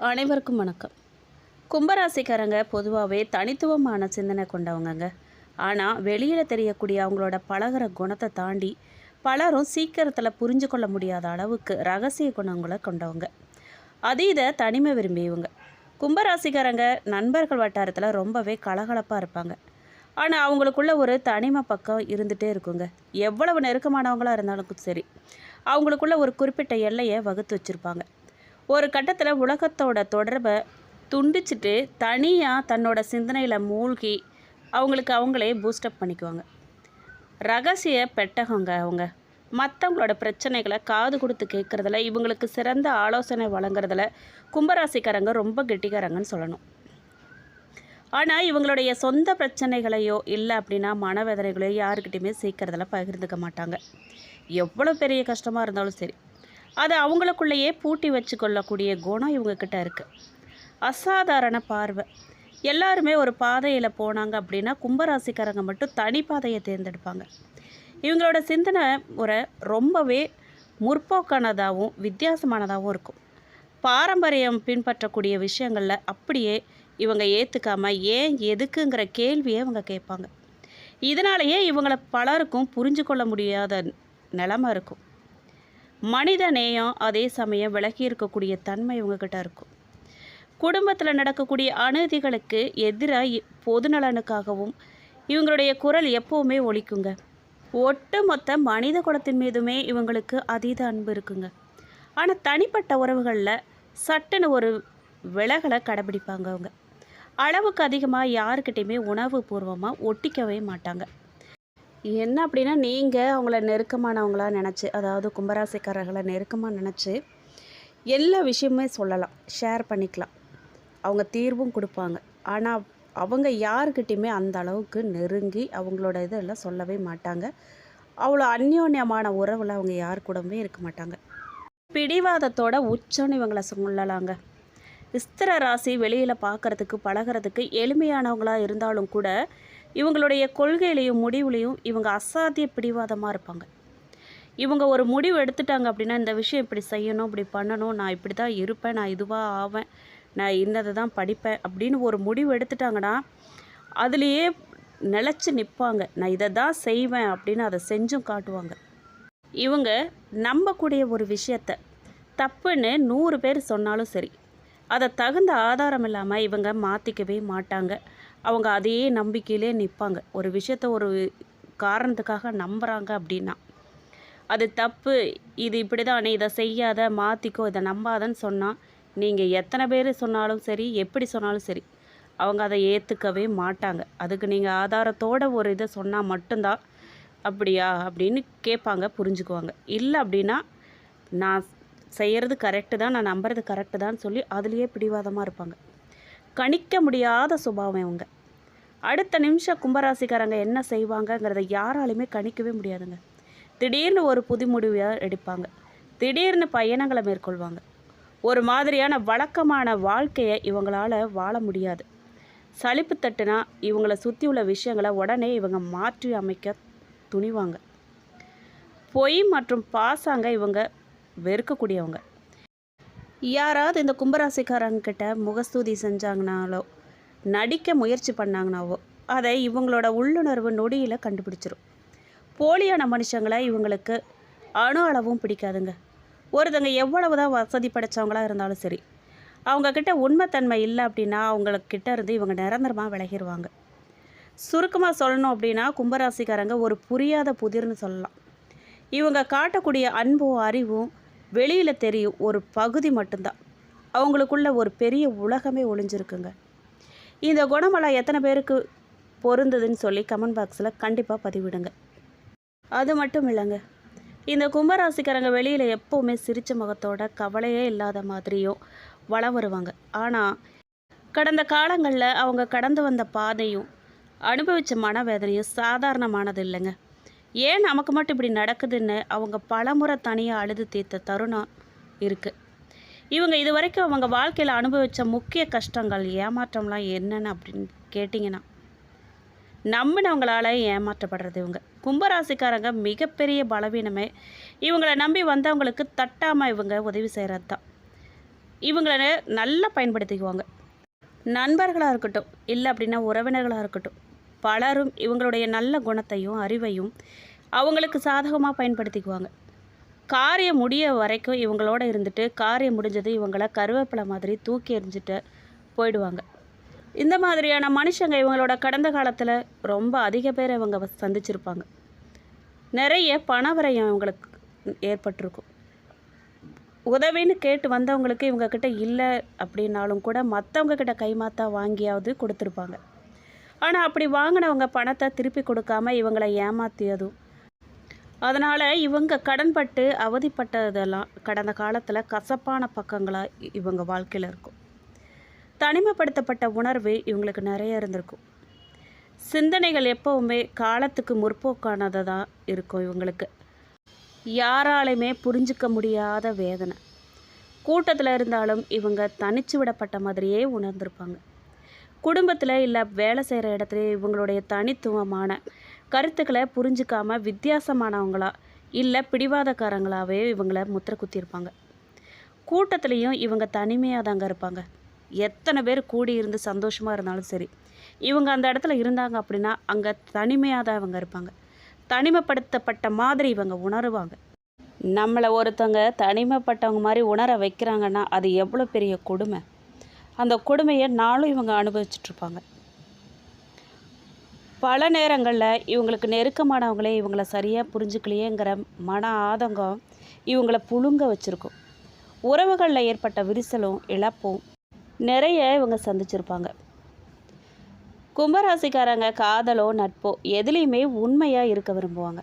அனைவருக்கும் வணக்கம். கும்பராசிக்காரங்க பொதுவாகவே தனித்துவமான சிந்தனை கொண்டவங்கங்க. ஆனால் வெளியில் தெரியக்கூடிய அவங்களோட பழகுற குணத்தை தாண்டி பலரும் சீக்கிரத்தில் புரிஞ்சு கொள்ள முடியாத அளவுக்கு ரகசிய குணங்களை கொண்டவங்க. அதீத தனிமை விரும்பியவங்க. கும்பராசிக்காரங்க நண்பர்கள் வட்டாரத்தில் ரொம்பவே கலகலப்பாக இருப்பாங்க. ஆனால் அவங்களுக்குள்ள ஒரு தனிமை பக்கம் இருந்துகிட்டே இருக்குங்க. எவ்வளவு நெருக்கமானவங்களாக இருந்தாலும் சரி, அவங்களுக்குள்ள ஒரு குறிப்பிட்ட எல்லையை வகுத்து வச்சுருப்பாங்க. ஒரு கட்டத்தில் உலகத்தோட தொடர்பை துண்டிச்சிட்டு தனியாக தன்னோட சிந்தனையில் மூழ்கி அவங்களுக்கு அவங்களே பூஸ்டப் பண்ணிக்குவாங்க. ரகசிய பெட்டகங்க அவங்க. மற்றவங்களோட பிரச்சனைகளை காது கொடுத்து கேட்குறதுல, இவங்களுக்கு சிறந்த ஆலோசனை வழங்குறதுல கும்பராசிக்காரங்க ரொம்ப கெட்டிக்காரங்கன்னு சொல்லணும். ஆனால் இவங்களுடைய சொந்த பிரச்சனைகளையோ இல்லை அப்படின்னா மனவேதனைகளையோ யாருக்கிட்டையுமே சீக்கிரத்தில் பகிர்ந்துக்க மாட்டாங்க. எவ்வளோ பெரிய கஷ்டமாக இருந்தாலும் சரி, அதை அவங்களுக்குள்ளேயே பூட்டி வச்சு கொள்ளக்கூடிய குணம் இவங்கக்கிட்ட இருக்குது. அசாதாரண பார்வை. எல்லாருமே ஒரு பாதையில் போனாங்க அப்படின்னா கும்பராசிக்காரங்க மட்டும் தனி பாதையை தேர்ந்தெடுப்பாங்க. இவங்களோட சிந்தனை முறை ரொம்பவே முற்போக்கானதாகவும் வித்தியாசமானதாகவும் இருக்கும். பாரம்பரியம் பின்பற்றக்கூடிய விஷயங்களில் அப்படியே இவங்க ஏற்றுக்காமல் ஏன் எதுக்குங்கிற கேள்வியை இவங்க கேட்பாங்க. இதனாலேயே இவங்களை பலருக்கும் புரிஞ்சு கொள்ள முடியாத நிலமை இருக்கும். மனித நேயம் அதே சமயம் விலகி இருக்கக்கூடிய தன்மை இவங்கக்கிட்ட இருக்கும். குடும்பத்தில் நடக்கக்கூடிய அநீதிகளுக்கு எதிராக பொதுநலனுக்காகவும் இவங்களுடைய குரல் எப்போவுமே ஒலிக்குங்க. ஒட்டுமொத்த மனித குலத்தின் மீதுமே இவங்களுக்கு அதீத அன்பு இருக்குங்க. ஆனால் தனிப்பட்ட உறவுகளில் சட்டுன்னு ஒரு விலகலை கடைபிடிப்பாங்க அவங்க. அளவுக்கு அதிகமாக யாருக்கிட்டையுமே உணவு பூர்வமாக ஒட்டிக்கவே மாட்டாங்க. என்ன அப்படின்னா, நீங்கள் அவங்கள நெருக்கமானவங்களாக நினச்சி, அதாவது கும்பராசிக்காரர்களை நெருக்கமாக நினச்சி எல்லா விஷயமே சொல்லலாம், ஷேர் பண்ணிக்கலாம், அவங்க தீர்வும் கொடுப்பாங்க. ஆனால் அவங்க யாருக்கிட்டையுமே அந்த அளவுக்கு நெருங்கி அவங்களோட இதெல்லாம் சொல்லவே மாட்டாங்க. அவ்வளோ அந்யோன்யமான உறவில் அவங்க யார் கூடவே இருக்க மாட்டாங்க. பிடிவாதத்தோட உச்சம்னு இவங்களை சொல்லலாங்க. விஸ்திர ராசி வெளியில் பார்க்குறதுக்கு பழகிறதுக்கு எளிமையானவங்களாக இருந்தாலும் கூட இவங்களுடைய கொள்கையிலையும் முடிவுலையும் இவங்க அசாத்திய பிடிவாதமாக இருப்பாங்க. இவங்க ஒரு முடிவு எடுத்துட்டாங்க அப்படின்னா, இந்த விஷயம் இப்படி செய்யணும், இப்படி பண்ணணும், நான் இப்படி தான் இருப்பேன், நான் இதுவாக ஆவேன், நான் இன்னதை தான் படிப்பேன் அப்படின்னு ஒரு முடிவு எடுத்துட்டாங்கன்னா அதுலேயே நிலச்சி நிற்பாங்க. நான் இதை தான் செய்வேன் அப்படின்னு அதை செஞ்சும் காட்டுவாங்க. இவங்க நம்பக்கூடிய ஒரு விஷயத்தை தப்புன்னு 100 பேர் சொன்னாலும் சரி, அதை தகுந்த ஆதாரம் இல்லாமல் இவங்க மாற்றிக்கவே மாட்டாங்க. அவங்க அதையே நம்பிக்கையிலே நிற்பாங்க. ஒரு விஷயத்த ஒரு காரணத்துக்காக நம்புகிறாங்க அப்படின்னா அது தப்பு, இது இப்படி தான், நீ இதை செய்யாத, மாற்றிக்கோ, இதை நம்பாதன்னு சொன்னால் நீங்கள் எத்தனை பேர் சொன்னாலும் சரி, எப்படி சொன்னாலும் சரி, அவங்க அதை ஏற்றுக்கவே மாட்டாங்க. அதுக்கு நீங்கள் ஆதாரத்தோட ஒரு இதை சொன்னால் மட்டும்தான் அப்படியா அப்படின்னு கேட்பாங்க, புரிஞ்சுக்குவாங்க. இல்லை அப்படின்னா நான் செய்கிறது கரெக்டு தான், நான் நம்புறது கரெக்டு தான் சொல்லி அதுலேயே பிடிவாதமாக இருப்பாங்க. கணிக்க முடியாத சுபாவம் இவங்க. அடுத்த நிமிஷம் கும்பராசிக்காரங்க என்ன செய்வாங்கங்கிறத யாராலையுமே கணிக்கவே முடியாதுங்க. திடீர்னு ஒரு புது முடிவை எடுப்பாங்க, திடீர்னு பயணங்களை மேற்கொள்வாங்க. ஒரு மாதிரியான வழக்கமான வாழ்க்கையை இவங்களால் வாழ முடியாது. சலிப்பு தட்டுனா இவங்களை சுற்றி உள்ள விஷயங்களை உடனே இவங்க மாற்றி அமைக்க துணிவாங்க. பொய் மற்றும் பாசாங்க இவங்க வெறுக்கக்கூடியவங்க. யாராவது இந்த கும்பராசிக்காரங்கிட்ட முகஸ்துதி செஞ்சாங்கனாலோ நடிக்க முயற்சி பண்ணாங்கனாவோ அதை இவங்களோட உள்ளுணர்வு நொடியில் கண்டுபிடிச்சிரும். போலியான மனுஷங்களை இவங்களுக்கு அணு அளவும் பிடிக்காதுங்க. ஒருத்தங்க எவ்வளவு தான் வசதி படைத்தவங்களாக இருந்தாலும் சரி, அவங்கக்கிட்ட உண்மைத்தன்மை இல்லை அப்படின்னா அவங்கக்கிட்ட இருந்து இவங்க நிரந்தரமாக விலகிடுவாங்க. சுருக்கமாக சொல்லணும் அப்படின்னா கும்பராசிக்காரங்க ஒரு புரியாத புதிர்னு சொல்லலாம். இவங்க காட்டக்கூடிய அன்பும் அறிவும் வெளியில் தெரியும் ஒரு பகுதி மட்டும்தான். அவங்களுக்குள்ள ஒரு பெரிய உலகமே ஒளிஞ்சிருக்குங்க. இந்த குணமெல்லாம் எத்தனை பேருக்கு பொருந்ததுன்னு சொல்லி கமெண்ட் பாக்ஸில் கண்டிப்பாக பதிவிடுங்க. அது மட்டும் இல்லைங்க, இந்த கும்பராசிக்காரங்க வெளியில் எப்போவுமே சிரித்த முகத்தோட கவலையே இல்லாத மாதிரியும் வளம் வருவாங்க. ஆனால் கடந்த காலங்களில் அவங்க கடந்து வந்த பாதையும் அனுபவித்த மனவேதனையும் சாதாரணமானது இல்லைங்க. ஏன் நமக்கு மட்டும் இப்படி நடக்குதுன்னு அவங்க பலமுறை தனியாக அழுது தீர்த்த தருணம் இருக்குது. இவங்க இது வரைக்கும் அவங்க வாழ்க்கையில் அனுபவித்த முக்கிய கஷ்டங்கள், ஏமாற்றம்லாம் என்னென்னு அப்படின்னு கேட்டிங்கன்னா, நம்பினவங்களால் ஏமாற்றப்படுறது இவங்க. கும்பராசிக்காரங்க மிகப்பெரிய பலவீனமே இவங்களை நம்பி வந்தவங்களுக்கு தட்டாமல் இவங்க உதவி செய்கிறது தான். இவங்கள நல்லா பயன்படுத்திக்குவாங்க. நண்பர்களாக இருக்கட்டும், இல்லை அப்படின்னா உறவினர்களாக இருக்கட்டும், பலரும் இவங்களுடைய நல்ல குணத்தையும் அறிவையும் அவங்களுக்கு சாதகமாக பயன்படுத்திக்குவாங்க. காரியம் முடிய வரைக்கும் இவங்களோட இருந்துட்டு, காரியம் முடிஞ்சது இவங்கள கருவேப்பிலை மாதிரி தூக்கி எறிஞ்சிட்டு போயிடுவாங்க. இந்த மாதிரியான மனுஷங்க இவங்களோட கடந்த காலத்தில் ரொம்ப அதிக பேர் இவங்க சந்திச்சிருப்பாங்க. நிறைய பணவரையும் இவங்களுக்கு ஏற்பட்டிருக்கும். உதவின்னு கேட்டு வந்தவங்களுக்கு இவங்கக்கிட்ட இல்லை அப்படின்னாலும் கூட மற்றவங்க கிட்ட கைமாத்தா வாங்கியாவது கொடுத்துருப்பாங்க. ஆனால் அப்படி வாங்கினவங்க பணத்தை திருப்பி கொடுக்காம இவங்களை ஏமாற்றியதும், அதனால் இவங்க கடன்பட்டு அவதிப்பட்டதெல்லாம் கடந்த காலத்தில் கசப்பான பக்கங்களாக இவங்க வாழ்க்கையில் இருக்கும். தனிமைப்படுத்தப்பட்ட உணர்வு இவங்களுக்கு நிறைய இருந்திருக்கும். சிந்தனைகள் எப்போவுமே காலத்துக்கு முற்போக்கானதாக தான் இருக்கும். இவங்களுக்கு யாராலையுமே புரிஞ்சிக்க முடியாத வேதனை. கூட்டத்தில் இருந்தாலும் இவங்க தனிச்சு விடப்பட்ட மாதிரியே உணர்ந்திருப்பாங்க. குடும்பத்தில் இல்லை வேலை செய்கிற இடத்துல இவங்களுடைய தனித்துவமான கருத்துக்களை புரிஞ்சிக்காமல் வித்தியாசமானவங்களா இல்லை பிடிவாதக்காரங்களாகவே இவங்கள முத்திரை குத்தியிருப்பாங்க. கூட்டத்துலேயும் இவங்க தனிமையாக தாங்க இருப்பாங்க. எத்தனை பேர் கூடி இருந்து சந்தோஷமாக இருந்தாலும் சரி, இவங்க அந்த இடத்துல இருந்தாங்க அப்படின்னா அங்கே தனிமையாக தான் இவங்க இருப்பாங்க. தனிமைப்படுத்தப்பட்ட மாதிரி இவங்க உணருவாங்க. நம்மளை ஒருத்தவங்க தனிமைப்பட்டவங்க மாதிரி உணர வைக்கிறாங்கன்னா அது எவ்வளோ பெரிய கொடுமை. அந்த கொடுமையை நாளும் இவங்க அனுபவிச்சுட்ருப்பாங்க. பல நேரங்களில் இவங்களுக்கு நெருக்கமானவங்களே இவங்கள சரியாக புரிஞ்சுக்கலையேங்கிற மன ஆதங்கம் இவங்கள புழுங்க வச்சுருக்கும். உறவுகளில் ஏற்பட்ட விரிசலும் இழப்பும் நிறைய இவங்க சந்திச்சிருப்பாங்க. கும்பராசிக்காரங்க காதலோ நட்போ எதுலேயுமே உண்மையாக இருக்க விரும்புவாங்க.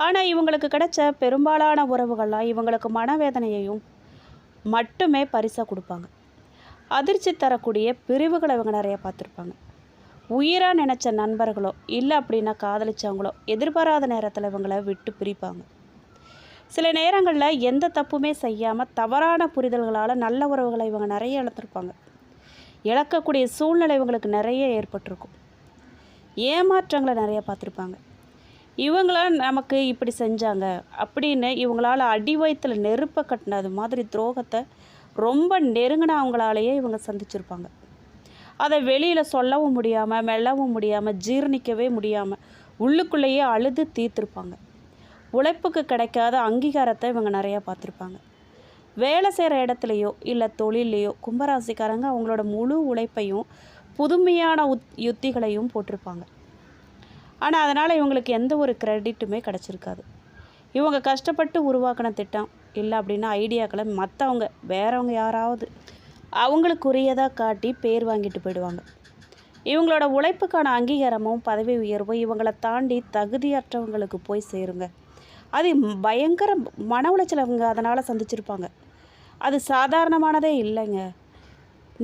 ஆனால் இவங்களுக்கு கிடைச்ச பெரும்பாலான உறவுகள்லாம் இவங்களுக்கு மனவேதனையையும் மட்டுமே பரிசாக கொடுப்பாங்க. அதிர்ச்சி தரக்கூடிய பிரிவுகளை இவங்க நிறைய பார்த்துருப்பாங்க. உயிராக நினச்ச நண்பர்களோ இல்லை அப்படின்னா காதலிச்சவங்களோ எதிர்பாராத நேரத்தில் இவங்களை விட்டு பிரிப்பாங்க. சில நேரங்களில் எந்த தப்புமே செய்யாமல் தவறான புரிதல்களால் நல்ல உறவுகளை இவங்க நிறைய இழந்திருப்பாங்க. இழக்கக்கூடிய சூழ்நிலை இவங்களுக்கு நிறைய ஏற்பட்டிருக்கும். ஏமாற்றங்களை நிறைய பார்த்துருப்பாங்க. இவங்களாம் நமக்கு இப்படி செஞ்சாங்க அப்படின்னு இவங்களால் அடி வயிற்றில் நெருப்பை கட்டினது மாதிரி துரோகத்தை ரொம்ப நெருங்கினவங்களாலேயே இவங்க சந்திச்சிருப்பாங்க. அதை வெளியில் சொல்லவும் முடியாமல் மெல்லவும் முடியாமல் ஜீரணிக்கவே முடியாமல் உள்ளுக்குள்ளேயே அழுது தீர்த்துருப்பாங்க. உழைப்புக்கு கிடைக்காத அங்கீகாரத்தை இவங்க நிறையா பார்த்துருப்பாங்க. வேலை செய்கிற இடத்துலையோ இல்லை தொழிலையோ கும்பராசிக்காரங்க அவங்களோட முழு உழைப்பையும் புதுமையான யுத்திகளையும் போட்டிருப்பாங்க. ஆனால் அதனால் இவங்களுக்கு எந்த ஒரு கிரெடிட்டுமே கிடச்சிருக்காது. இவங்க கஷ்டப்பட்டு உருவாக்கின திட்டம் இல்லை அப்படின்னா ஐடியாக்களை மற்றவங்க வேறவங்க யாராவது அவங்களுக்குரியதாக காட்டி பேர் வாங்கிட்டு போயிடுவாங்க. இவங்களோட உழைப்புக்கான அங்கீகாரமும் பதவி உயர்வும் இவங்களை தாண்டி தகுதியற்றவங்களுக்கு போய் சேருங்க. அது பயங்கர மன உளைச்சல் அவங்க அதனால் சந்திச்சிருப்பாங்க. அது சாதாரணமானதே இல்லைங்க.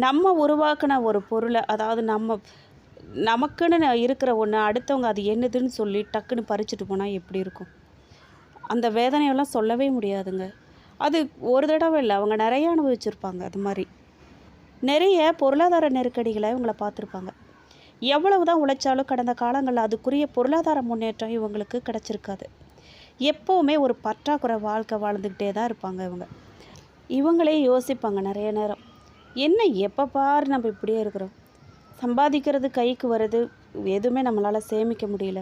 நம்ம உருவாக்கின ஒரு பொருளை, அதாவது நமக்குன்னு இருக்கிற ஒன்று அடுத்தவங்க அது என்னதுன்னு சொல்லி டக்குன்னு பறிச்சுட்டு போனால் எப்படி இருக்கும்? அந்த வேதனையெல்லாம் சொல்லவே முடியாதுங்க. அது ஒரு தடவை இல்லை, அவங்க நிறைய அனுபவிச்சிருப்பாங்க. அது மாதிரி நிறைய பொருளாதார நெருக்கடிகளை இவங்களை பார்த்துருப்பாங்க. எவ்வளவு தான் உழைச்சாலும் கடந்த காலங்களில் அதுக்குரிய பொருளாதார முன்னேற்றம் இவங்களுக்கு கிடச்சிருக்காது. எப்போவுமே ஒரு பற்றாக்குறை வாழ்க்கை வாழ்ந்துக்கிட்டே தான் இருப்பாங்க. இவங்களே யோசிப்பாங்க நிறைய நேரம், என்ன எப்போ பாரு நம்ம இப்படியே இருக்கிறோம், சம்பாதிக்கிறது கைக்கு வருது, எதுவுமே நம்மளால் சேமிக்க முடியல,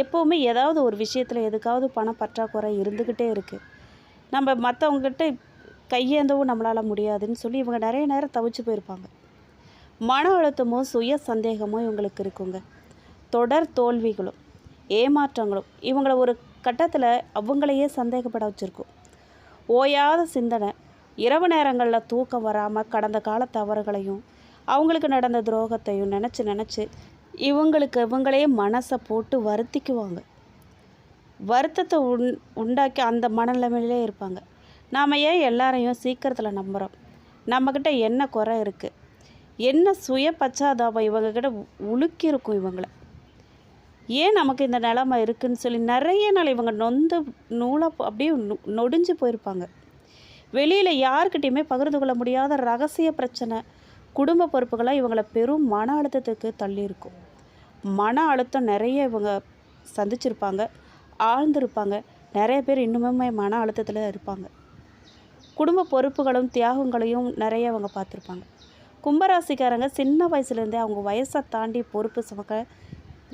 எப்போவுமே ஏதாவது ஒரு விஷயத்தில் எதுக்காவது பண பற்றாக்குறை இருந்துக்கிட்டே இருக்குது, நம்ம மற்றவங்ககிட்ட கையேந்தவும் நம்மளால் முடியாதுன்னு சொல்லி இவங்க நிறைய நேரம் தவிச்சு போயிருப்பாங்க. மன அழுத்தமும் சுய சந்தேகமும் இவங்களுக்கு இருக்குங்க. தொடர் தோல்விகளும் ஏமாற்றங்களும் இவங்களை ஒரு கட்டத்தில் அவங்களையே சந்தேகப்பட வச்சுருக்கும். ஓயாத சிந்தனை, இரவு நேரங்களில் தூக்கம் வராமல் கடந்த கால தவறுகளையும் அவங்களுக்கு நடந்த துரோகத்தையும் நினச்சி இவங்களே மனசை போட்டு வருத்திக்குவாங்க. வருத்தத்தை உண்டாக்கி அந்த மனநிலைமையிலே இருப்பாங்க. நாம் ஏன் எல்லாரையும் சீக்கிரத்தில் நம்புகிறோம்? நம்மக்கிட்ட என்ன குறை இருக்குது, என்ன சுய பச்சாதாபம் இவங்கக்கிட்ட உலுக்கி இருக்கும் இவங்களை, ஏன் நமக்கு இந்த நிலைமை இருக்குதுன்னு சொல்லி நிறைய நாள் இவங்க நொந்து நூலாக அப்படியே நொடிஞ்சு போயிருப்பாங்க. வெளியில் யார்கிட்டையுமே பகிர்ந்து கொள்ள முடியாத ரகசிய பிரச்சனை, குடும்ப பொறுப்புகளாக இவங்களை பெரும் மன அழுத்தத்துக்கு தள்ளி இருக்கும். மன அழுத்தம் நிறைய இவங்க சந்திச்சிருப்பாங்க, ஆழ்ந்திருப்பாங்க. நிறைய பேர் இன்னுமே மன அழுத்தத்தில் இருப்பாங்க. குடும்ப பொறுப்புகளும் தியாகங்களையும் நிறைய அவங்க பார்த்துருப்பாங்க. கும்பராசிக்காரங்க சின்ன வயசுலேருந்தே அவங்க வயசை தாண்டி பொறுப்பு சுமக்க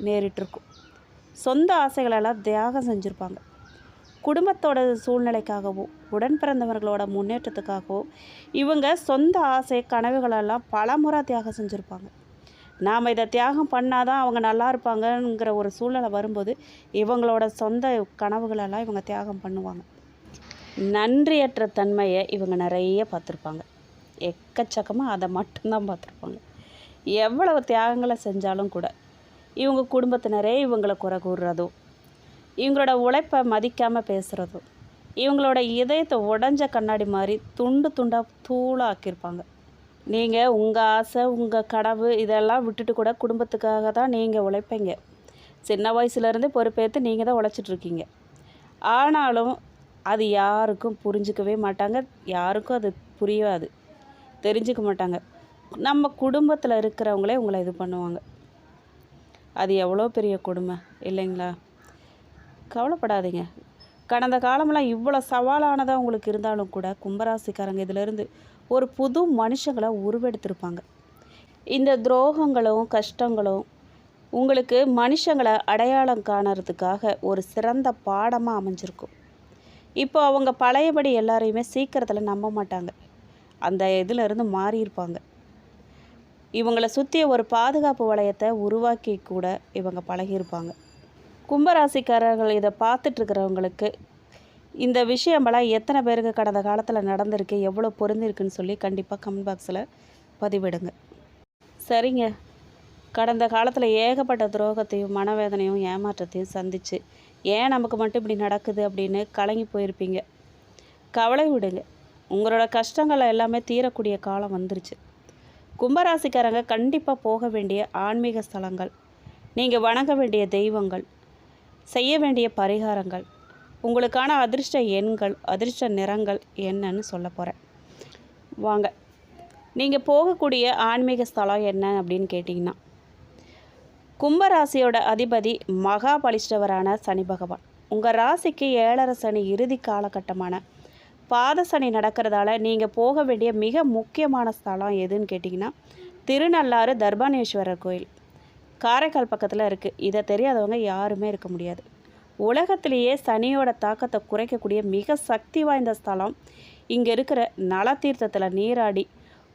நேரிட்டிருக்கும். சொந்த ஆசைகளெல்லாம் தியாகம் செஞ்சுருப்பாங்க. குடும்பத்தோட சூழ்நிலைக்காகவோ உடன் பிறந்தவர்களோட முன்னேற்றத்துக்காகவோ இவங்க சொந்த ஆசை கனவுகளெல்லாம் பல முறை தியாகம் செஞ்சுருப்பாங்க. நாம் இதை தியாகம் பண்ணாதான் அவங்க நல்லா இருப்பாங்கங்கிற ஒரு சூழ்நிலை வரும்போது இவங்களோட சொந்த கனவுகளெல்லாம் இவங்க தியாகம் பண்ணுவாங்க. நன்றியற்ற தன்மையை இவங்க நிறைய பார்த்துருப்பாங்க. எக்கச்சக்கமாக அதை மட்டும்தான் பார்த்துருப்பாங்க. எவ்வளவு தியாகங்களை செஞ்சாலும் கூட இவங்க குடும்பத்தினரே இவங்களை குறை கூறுறதோ, இவங்களோட உழைப்பை மதிக்காமல் பேசுகிறதோ, இவங்களோட இதயத்தை உடஞ்ச கண்ணாடி மாதிரி துண்டு துண்டாக தூளாக ஆக்கியிருப்பாங்க. நீங்கள் உங்கள் ஆசை உங்கள் கனவு இதெல்லாம் விட்டுட்டு கூட குடும்பத்துக்காக தான் நீங்கள் உழைப்பீங்க. சின்ன வயசுலேருந்து பொறுப்பேற்று நீங்கள் தான் உழைச்சிட்ருக்கீங்க. ஆனாலும் அது யாருக்கும் புரிஞ்சிக்கவே மாட்டாங்க. யாருக்கும் அது புரியாது, தெரிஞ்சுக்க மாட்டாங்க. நம்ம குடும்பத்தில் இருக்கிறவங்களே உங்களை இது பண்ணுவாங்க. அது எவ்வளோ பெரிய கொடுமை இல்லைங்களா? கவலைப்படாதீங்க. கடந்த காலமெல்லாம் இவ்வளோ சவாலானதாக உங்களுக்கு இருந்தாலும் கூட கும்பராசிக்காரங்க இதிலேருந்து ஒரு புது மனுஷங்களை உருவெடுத்திருப்பாங்க. இந்த துரோகங்களும் கஷ்டங்களும் உங்களுக்கு மனுஷங்களை அடையாளம் காணறதுக்காக ஒரு சிறந்த பாடமாக அமைஞ்சிருக்கும். இப்போ அவங்க பழையபடி எல்லாரையுமே சீக்கிரத்தில் நம்ப மாட்டாங்க. அந்த இதிலிருந்து மாறியிருப்பாங்க. இவங்களை சுற்றிய ஒரு பாதுகாப்பு வளையத்தை உருவாக்கி கூட இவங்க பழகியிருப்பாங்க. கும்பராசிக்காரர்கள் இதை பார்த்துட்ருக்கிறவங்களுக்கு இந்த விஷயமெல்லாம் எத்தனை பேருக்கு கடந்த காலத்தில் நடந்திருக்கு, எவ்வளோ பொருந்திருக்குன்னு சொல்லி கண்டிப்பாக கமெண்ட் பாக்ஸில் பதிவிடுங்க. சரிங்க, கடந்த காலத்தில் ஏகப்பட்ட துரோகத்தையும் மனவேதனையும் ஏமாற்றத்தையும் சந்தித்து ஏன் நமக்கு மட்டும் இப்படி நடக்குது அப்படின்னு கலங்கி போயிருப்பீங்க. கவலை விடுங்க, உங்களோட கஷ்டங்களை எல்லாமே தீரக்கூடிய காலம் வந்துருச்சு. கும்பராசிக்காரங்க கண்டிப்பாக போக வேண்டிய ஆன்மீக ஸ்தலங்கள், நீங்கள் வணங்க வேண்டிய தெய்வங்கள், செய்ய வேண்டிய பரிகாரங்கள், உங்களுக்கான அதிர்ஷ்ட எண்கள், அதிர்ஷ்ட நிறங்கள் என்னன்னு சொல்ல போகிறேன். வாங்க, நீங்கள் போகக்கூடிய ஆன்மீக ஸ்தலம் என்ன அப்படின்னு கேட்டிங்கன்னா, கும்பராசியோட அதிபதி மகாபலிஷ்டவரான சனி பகவான். உங்கள் ராசிக்கு 7.5 சனி இறுதி காலகட்டமான பாத சனி நடக்கிறதால நீங்கள் போக வேண்டிய மிக முக்கியமான ஸ்தலம் எதுன்னு கேட்டிங்கன்னா, திருநள்ளாறு தர்பானேஸ்வரர் கோயில். காரைக்கால் பக்கத்தில் இருக்குது. இதை தெரியாதவங்க யாருமே இருக்க முடியாது. உலகத்திலேயே சனியோட தாக்கத்தை குறைக்கக்கூடிய மிக சக்தி வாய்ந்த ஸ்தலம். இங்கே இருக்கிற நலத்தீர்த்தத்தில் நீராடி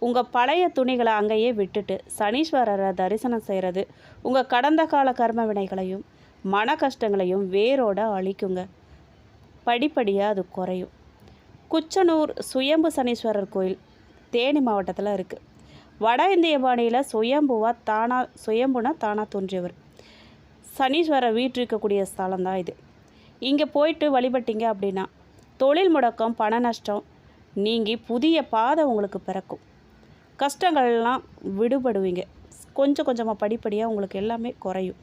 உங்கள் பழைய துணிகளை அங்கேயே விட்டுட்டு சனீஸ்வரரை தரிசனம் செய்கிறது உங்கள் கடந்த கால கர்ம வினைகளையும் மன கஷ்டங்களையும் வேரோட அழிக்குங்க. படிப்படியாக அது குறையும். குச்சனூர் சுயம்பு சனீஸ்வரர் கோயில் தேனி மாவட்டத்தில் இருக்குது. வட இந்திய பாணியில் சுயம்புனா தானாக தோன்றியவர் சனீஸ்வரர் வீற்றிருக்கக்கூடிய ஸ்தலம் தான் இது. இங்கே போயிட்டு வழிபட்டீங்க அப்படின்னா தொழில் முடக்கம், பண நஷ்டம் நீங்கி புதிய பாதை உங்களுக்கு பிறக்கும். கஷ்டங்கள்லாம் விடுபடுவீங்க. கொஞ்சம் கொஞ்சமாக படிப்படியாக உங்களுக்கு எல்லாமே குறையும்.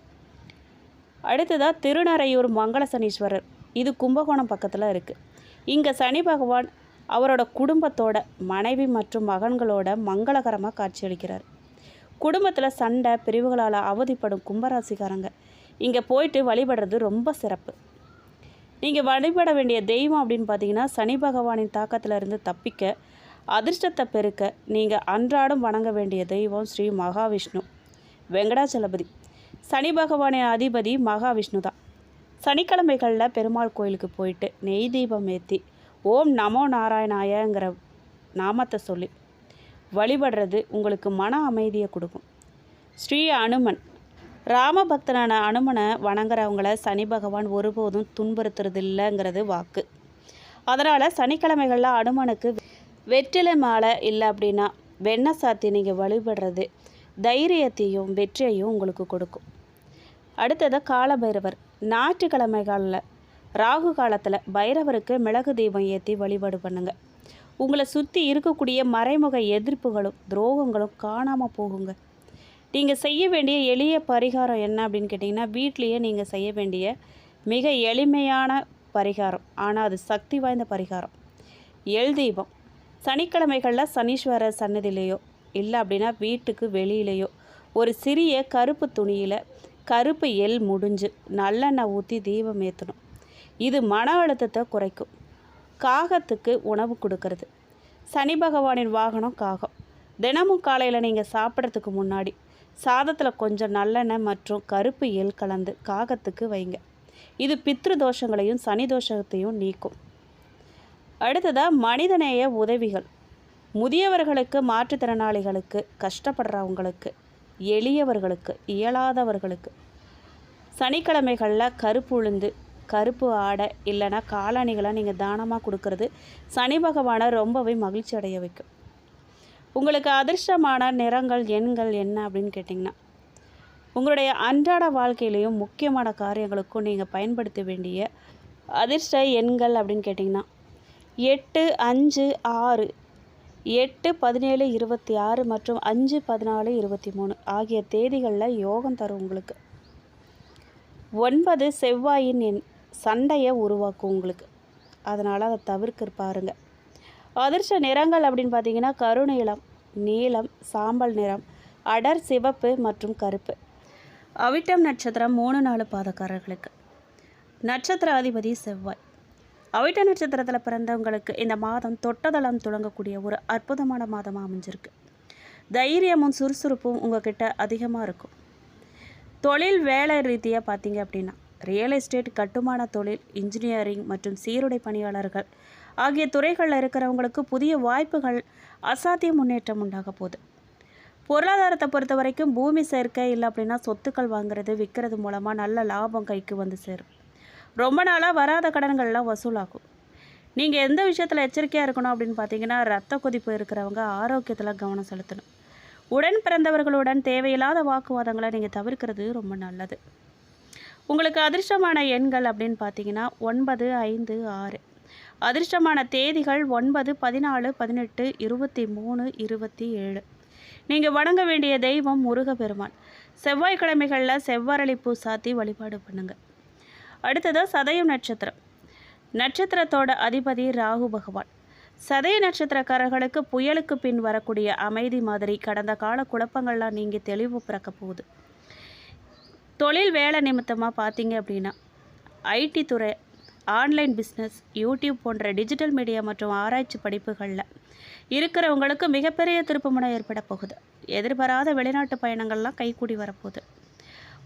அடுத்ததாக திருநறையூர் மங்கள சனீஸ்வரர். இது கும்பகோணம் பக்கத்தில் இருக்குது. இங்கே சனி பகவான் அவரோட குடும்பத்தோட மனைவி மற்றும் மகன்களோட மங்களகரமாக காட்சியளிக்கிறார். குடும்பத்தில் சண்டை பிரிவுகளால் அவதிப்படும் கும்பராசிக்காரங்க இங்கே போயிட்டு வழிபடுறது ரொம்ப சிறப்பு. நீங்கள் வழிபட வேண்டிய தெய்வம் அப்படின்னு பார்த்தீங்கன்னா, சனி பகவானின் தாக்கத்தில் இருந்து தப்பிக்க அதிர்ஷ்டத்தை பெருக்க நீங்கள் அன்றாடம் வணங்க வேண்டிய தெய்வம் ஸ்ரீ மகாவிஷ்ணு வெங்கடாச்சலபதி. சனி பகவானின் அதிபதி மகாவிஷ்ணு தான். சனிக்கிழமைகளில் பெருமாள் கோயிலுக்கு போயிட்டு நெய் தீபம் ஏற்றி ஓம் நமோ நாராயணாயங்கிற நாமத்தை சொல்லி வழிபடுறது உங்களுக்கு மன அமைதியை கொடுக்கும். ஸ்ரீ அனுமன். ராமபக்தனான அனுமனை வணங்குறவங்கள சனி பகவான் ஒருபோதும் துன்புறுத்துறதில்லைங்கிறது வாக்கு. அதனால் சனிக்கிழமைகளில் அனுமனுக்கு வெற்றிலை மாலை இல்லை அப்படின்னா வெண்ணெய் சாத்தி நீங்கள் வழிபடுறது தைரியத்தையும் வெற்றியையும் உங்களுக்கு கொடுக்கும். அடுத்ததாக காலபைரவர். ஞாயிற்றுக்கிழமைகளில் ராகு காலத்தில் பைரவருக்கு மிளகு தீபம் ஏற்றி வழிபாடு பண்ணுங்கள். உங்களை சுற்றி இருக்கக்கூடிய மறைமுக எதிர்ப்புகளும் துரோகங்களும் காணாமல் போகுங்க. நீங்கள் செய்ய வேண்டிய எளிய பரிகாரம் என்ன அப்படின்னு கேட்டிங்கன்னா, வீட்லேயே நீங்கள் செய்ய வேண்டிய மிக எளிமையான பரிகாரம், ஆனால் அது சக்தி வாய்ந்த பரிகாரம். எள் தீபம். சனிக்கிழமைகளில் சனீஸ்வரர் சன்னதியிலையோ இல்லை அப்படின்னா வீட்டுக்கு வெளியிலையோ ஒரு சிறிய கருப்பு துணியில் கருப்பு எள் முடிஞ்சு நல்லெண்ணெய் ஊற்றி தீபம் ஏற்றணும். இது மன அழுத்தத்தை குறைக்கும். காகத்துக்கு உணவு கொடுக்கறது. சனி பகவானின் வாகனம் காகம். தினமும் காலையில் நீங்கள் சாப்பிட்றதுக்கு முன்னாடி சாதத்தில் கொஞ்சம் நல்லெண்ணெய் மற்றும் கருப்பு எள் கலந்து காகத்துக்கு வைங்க. இது பித்ரு தோஷங்களையும் சனி தோஷத்தையும் நீக்கும். அடுத்ததாக மனிதநேய உதவிகள். முதியவர்களுக்கு, மாற்றுத்திறனாளிகளுக்கு, கஷ்டப்படுறவங்களுக்கு, எளியவர்களுக்கு, இயலாதவர்களுக்கு சனிக்கிழமைகளில் கருப்பு உளுந்து, கருப்பு ஆடை இல்லைன்னா காலணிகளை நீங்கள் தானமாக கொடுக்கறது சனி பகவானை ரொம்பவே மகிழ்ச்சி அடைய வைக்கும். உங்களுக்கு அதிர்ஷ்டமான நிறங்கள், எண்கள் என்ன அப்படின்னு கேட்டிங்கன்னா, உங்களுடைய அன்றாட வாழ்க்கையிலையும் முக்கியமான காரியங்களுக்கும் நீங்கள் பயன்படுத்த வேண்டிய அதிர்ஷ்ட எண்கள் அப்படின்னு கேட்டிங்கன்னா 8, 5, 6, 8, 17, 26 மற்றும் 5, 14, 23 ஆகிய தேதிகளில் யோகம் தரும். உங்களுக்கு 9 செவ்வாயின் எண், சண்டையை உருவாக்கும் உங்களுக்கு, அதனால் அதை தவிர்க்க பாருங்கள். அதிர்ஷ்ட நிறங்கள் அப்படின்னு பார்த்தீங்கன்னா கருநீலம், நீலம், சாம்பல் நிறம், அடர் சிவப்பு மற்றும் கருப்பு. அவிட்டம் நட்சத்திரம் 3, 4 பாதக்காரர்களுக்கு. நட்சத்திர அதிபதி செவ்வாய். அவிட்ட நட்சத்திரத்தில் பிறந்தவங்களுக்கு இந்த மாதம் தொட்டதளம் தொடங்கக்கூடிய ஒரு அற்புதமான மாதமாக அமைஞ்சிருக்கு. தைரியமும் சுறுசுறுப்பும் உங்ககிட்ட அதிகமாக இருக்கும். தொழில் வேலை ரீதியாக பார்த்தீங்க அப்படின்னா ரியல் எஸ்டேட், கட்டுமான தொழில், இன்ஜினியரிங் மற்றும் சீருடை பணியாளர்கள் ஆகிய துறைகளில் இருக்கிறவங்களுக்கு புதிய வாய்ப்புகள், அசாத்திய முன்னேற்றம் உண்டாக போகுது. பொருளாதாரத்தை பொறுத்த வரைக்கும் பூமி சேர்க்கை இல்லை அப்படின்னா சொத்துக்கள் வாங்குறது, விற்கிறது மூலமாக நல்ல லாபம் கைக்கு வந்து சேரும். ரொம்ப நாளாக வராத கடன்கள்லாம் வசூலாகும். நீங்கள் எந்த விஷயத்தில் எச்சரிக்கையாக இருக்கணும் அப்படின்னு பார்த்தீங்கன்னா, ரத்த கொதிப்பு இருக்கிறவங்க ஆரோக்கியத்தில் கவனம் செலுத்தணும். உடன் பிறந்தவர்களுடன் தேவையில்லாத வாக்குவாதங்களை நீங்கள் தவிர்க்கிறது ரொம்ப நல்லது. உங்களுக்கு அதிர்ஷ்டமான எண்கள் அப்படின்னு பார்த்தீங்கன்னா 9, 5, 6. அதிர்ஷ்டமான தேதிகள் 9, 14, 18, 23, 27. நீங்கள் வணங்க வேண்டிய தெய்வம் முருகப்பெருமான். செவ்வாய்க்கிழமைகளில் செவ்வரளி பூ சாத்தி வழிபாடு பண்ணுங்கள். அடுத்தது சதயம் நட்சத்திரம். நட்சத்திரத்தோட அதிபதி ராகு பகவான். சதய நட்சத்திரக்காரர்களுக்கு புயலுக்கு பின் வரக்கூடிய அமைதி மாதிரி கடந்த கால குழப்பங்கள்லாம் நீங்கி தெளிவு பிறக்க போகுது. தொழில் வேலை நிமித்தமாக பார்த்தீங்க அப்படின்னா ஐடி துறை, ஆன்லைன் பிஸ்னஸ், யூடியூப் போன்ற டிஜிட்டல் மீடியா மற்றும் ஆராய்ச்சி படிப்புகளில் இருக்கிறவங்களுக்கு மிகப்பெரிய திருப்புமுனை ஏற்பட போகுது. எதிர்பாராத வெளிநாட்டு பயணங்கள்லாம் கைகூடி வரப்போகுது.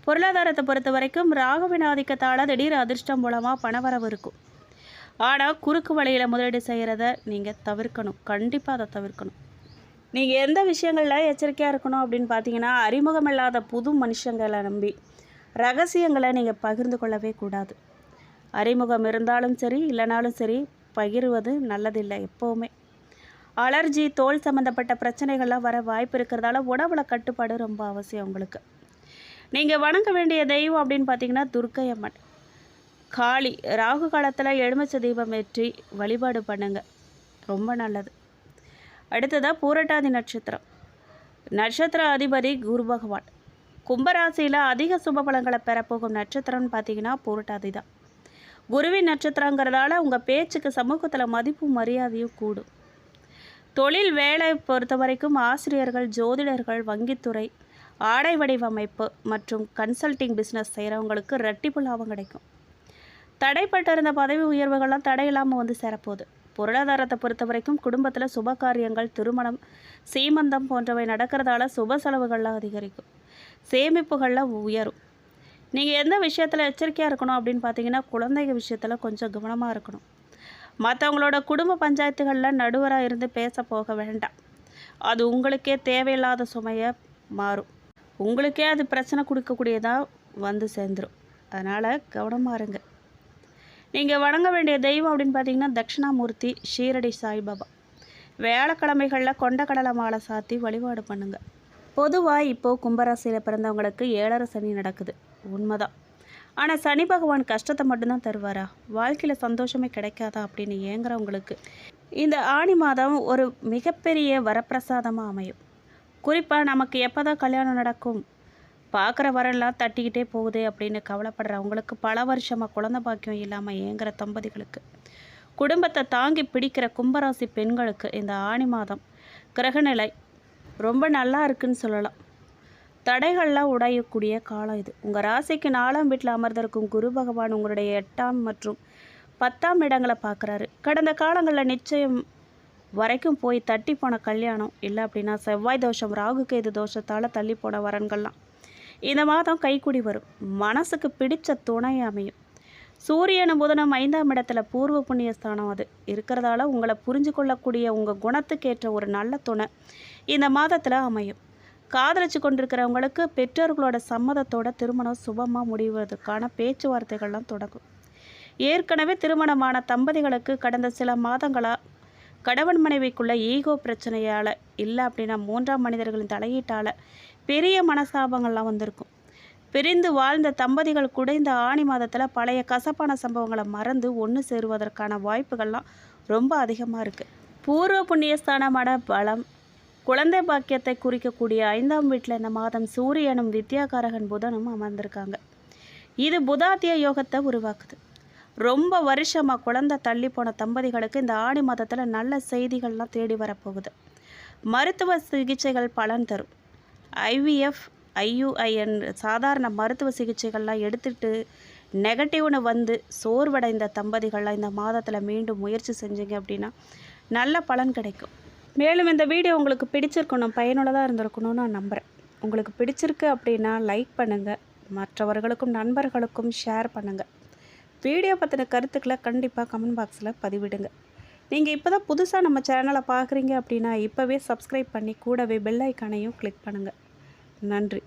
பொருளாதாரத்தை பொறுத்த வரைக்கும் ராகுவின் ஆதிக்கத்தால் திடீர் அதிர்ஷ்டம் மூலமாக பணவரவு இருக்கும். ஆனால் குறுக்கு வழியில் முதலீடு செய்கிறத நீங்கள் தவிர்க்கணும். கண்டிப்பாக அதை தவிர்க்கணும். நீங்கள் எந்த விஷயங்களில் எச்சரிக்கையாக இருக்கணும் அப்படின்னு பார்த்தீங்கன்னா, அறிமுகமில்லாத புது மனுஷங்களை நம்பி ரகசியங்களை நீங்கள் பகிர்ந்து கொள்ளவே கூடாது. அறிமுகம் இருந்தாலும் சரி இல்லைனாலும் சரி பகிர்வது நல்லதில்லை எப்போவுமே. அலர்ஜி, தோல் சம்மந்தப்பட்ட பிரச்சனைகள்லாம் வர வாய்ப்பு இருக்கிறதால உணவில் கட்டுப்பாடு ரொம்ப அவசியம் உங்களுக்கு. நீங்கள் வணங்க வேண்டிய தெய்வம் அப்படின்னு பார்த்தீங்கன்னா துர்க்கை அம்மன், காளி. ராகு காலத்தில் எலுமிச்சை தீபம் ஏற்றி வழிபாடு பண்ணுங்க, ரொம்ப நல்லது. அடுத்ததாக பூரட்டாதி நட்சத்திரம். நட்சத்திர அதிபதி குரு பகவான். கும்பராசியில் அதிக சுப பலன்களை பெறப்போகும் நட்சத்திரம்னு பார்த்தீங்கன்னா பூரட்டாதி தான். குருவின் நட்சத்திரங்கிறதால உங்கள் பேச்சுக்கு சமூகத்தில் மதிப்பும் மரியாதையும் கூடும். தொழில் வேலை பொறுத்த வரைக்கும் ஆசிரியர்கள், ஜோதிடர்கள், வங்கித்துறை, ஆடை வடிவமைப்பு மற்றும் கன்சல்டிங் பிஸ்னஸ் செய்கிறவங்களுக்கு ரெட்டிப்பு லாபம் கிடைக்கும். தடைப்பட்டிருந்த பதவி உயர்வுகள்லாம் தடையில்லாமல் வந்து சேரப்போகுது. பொருளாதாரத்தை பொறுத்த வரைக்கும் குடும்பத்தில் சுப காரியங்கள், திருமணம், சீமந்தம் போன்றவை நடக்கிறதால சுப செலவுகள்லாம் அதிகரிக்கும். சேமிப்புகளில் உயரும். நீங்கள் எந்த விஷயத்தில் எச்சரிக்கையாக இருக்கணும் அப்படின்னு பார்த்தீங்கன்னா குழந்தைங்க விஷயத்தில் கொஞ்சம் கவனமாக இருக்கணும். மற்றவங்களோட குடும்ப பஞ்சாயத்துகளில் நடுவராக இருந்து பேச போக வேண்டாம். அது உங்களுக்கே தேவையில்லாத சுமையை மாறும். உங்களுக்கே அது பிரச்சனை கொடுக்கக்கூடியதாக வந்து சேர்ந்துடும். அதனால் கவனமாக இருங்க. நீங்கள் வணங்க வேண்டிய தெய்வம் அப்படின்னு பார்த்தீங்கன்னா தட்சிணாமூர்த்தி, ஷீரடி சாய்பாபா. வியாழக்கிழமைகளில் கொண்டக்கடலை மாலை சாத்தி வழிபாடு பண்ணுங்கள். பொதுவாக இப்போது கும்பராசியில் பிறந்தவங்களுக்கு 7.5 சனி நடக்குது, உண்மைதான். ஆனால் சனி பகவான் கஷ்டத்தை மட்டும்தான் தருவாரா, வாழ்க்கையில் சந்தோஷமே கிடைக்காதா அப்படின்னு ஏங்குறவங்களுக்கு இந்த ஆணி மாதம் ஒரு மிகப்பெரிய வரப்பிரசாதமாக அமையும். குறிப்பாக நமக்கு எப்போ தான் கல்யாணம் நடக்கும், பார்க்குற வரலாம் தட்டிக்கிட்டே போகுதே அப்படின்னு கவலைப்படுறவங்களுக்கு, பல வருஷமாக குழந்தை பாக்கியம் இல்லாமல் ஏங்குற தம்பதிகளுக்கு, குடும்பத்தை தாங்கி பிடிக்கிற கும்பராசி பெண்களுக்கு இந்த ஆணி மாதம் கிரகநிலை ரொம்ப நல்லா இருக்குன்னு சொல்லலாம். தடைகள்லாம் உடையக்கூடிய காலம் இது. உங்கள் ராசிக்கு 4ஆம் வீட்டில் அமர்ந்திருக்கும் குரு பகவான் உங்களுடைய 8ஆம் மற்றும் 10ஆம் இடங்களை பார்க்குறாரு. கடந்த காலங்களில் நிச்சயம் வரைக்கும் போய் தட்டி போன கல்யாணம், இல்லை அப்படின்னா செவ்வாய் தோஷம், ராகு கேது தோஷத்தால் தள்ளி போன வரன்கள்லாம் இந்த மாதம் கைக்கூடி வரும். மனசுக்கு பிடிச்ச துணை அமையும். சூரியனும் புதனும் 5ஆம் இடத்துல பூர்வ புண்ணிய ஸ்தானம் அது இருக்கிறதால உங்களை புரிஞ்சு கொள்ளக்கூடிய உங்கள் குணத்துக்கேற்ற ஒரு நல்ல துணை இந்த மாதத்தில் அமையும். காதலிச்சு கொண்டிருக்கிறவங்களுக்கு பெற்றோர்களோட சம்மதத்தோட திருமணம் சுபமாக முடிவதற்கான பேச்சுவார்த்தைகள்லாம் தொடங்கும். ஏற்கனவே திருமணமான தம்பதிகளுக்கு கடந்த சில மாதங்களாக கணவன் மனைவிக்குள்ள ஈகோ பிரச்சனையால், இல்லை அப்படின்னா 3ஆம் மனிதர்களின் தலையீட்டால் பெரிய மனசாபங்கள்லாம் வந்திருக்கும். பிரிந்து வாழ்ந்த தம்பதிகள் கூட இந்த ஆணி மாதத்தில் பழைய கசப்பான சம்பவங்களை மறந்து ஒன்று சேருவதற்கான வாய்ப்புகள்லாம் ரொம்ப அதிகமாக இருக்குது. பூர்வ புண்ணியஸ்தானமான பலம், குழந்தை பாக்கியத்தை குறிக்கக்கூடிய 5ஆம் வீட்டில் இந்த மாதம் சூரியனும் வித்யாகாரகன் புதனும் அமர்ந்திருக்காங்க. இது புதாத்திய யோகத்தை உருவாக்குது. ரொம்ப வருஷமாக குழந்தை தள்ளி போன தம்பதிகளுக்கு இந்த ஆடி மாதத்தில் நல்ல செய்திகள்லாம் தேடி வரப்போகுது. மருத்துவ சிகிச்சைகள் பலன் தரும். IVF, IUI சாதாரண மருத்துவ சிகிச்சைகள்லாம் எடுத்துகிட்டு நெகட்டிவ்னு வந்து சோர்வடைந்த தம்பதிகள்லாம் இந்த மாதத்தில் மீண்டும் முயற்சி செஞ்சீங்க அப்படின்னா நல்ல பலன் கிடைக்கும். மேலும் இந்த வீடியோ உங்களுக்கு பிடிச்சிருக்கணும், பயனுள்ளதாக இருந்திருக்கணும்னு நான் நம்புகிறேன். உங்களுக்கு பிடிச்சிருக்கு அப்படின்னா லைக் பண்ணுங்கள், மற்றவர்களுக்கும் நண்பர்களுக்கும் ஷேர் பண்ணுங்கள். வீடியோ பற்றின கருத்துக்களை கண்டிப்பாக கமெண்ட் பாக்ஸில் பதிவிடுங்க. நீங்கள் இப்போ தான் புதுசாக நம்ம சேனலை பார்க்குறீங்க அப்படின்னா இப்போவே சப்ஸ்கிரைப் பண்ணி கூடவே பெல் ஐக்கானையும் கிளிக் பண்ணுங்கள். நன்றி.